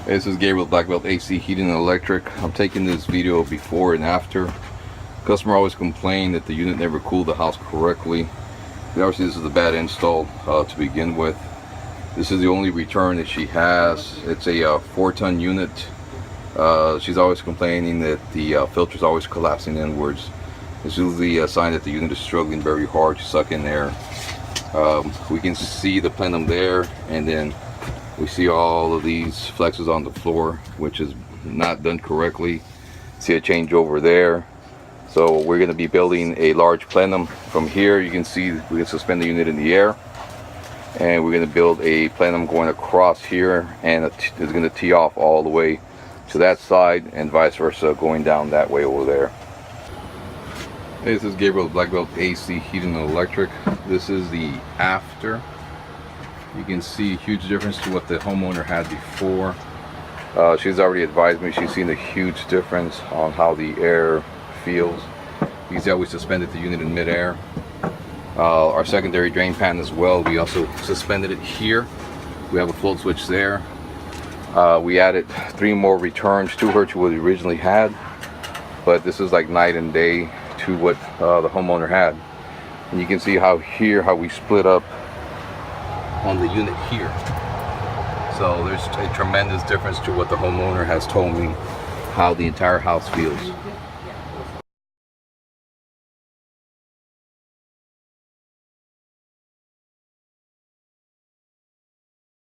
Hey, this is Gabriel, Blackbelt AC Heating and Electric. I'm taking this video before and after. Customer always complained that the unit never cooled the house correctly. Obviously this is a bad install to begin with. This is the only return that she has. It's a 4-ton unit. She's always complaining that the filter is always collapsing inwards. It's usually a sign that the unit is struggling very hard to suck in air. We can see the plenum there, and then we see all of these flexes on the floor, which is not done correctly. See a change over there. So we're going to be building a large plenum. From here you can see we can suspend the unit in the air, and we're going to build a plenum going across here, and it's going to tee off all the way to that side and vice versa going down that way over there. Hey, this is Gabriel, Blackbelt AC Heating and Electric. This is the after. You can see a huge difference to what the homeowner had before. She's already advised me she's seen a huge difference on how the air feels. You can see how we suspended the unit in midair. Our secondary drain pan as well, we also suspended it here. We have a float switch there. We added 3 more returns to her to what we originally had, but this is like night and day to what the homeowner had. And you can see how we split up on the unit here. So there's a tremendous difference to what the homeowner has told me how the entire house feels.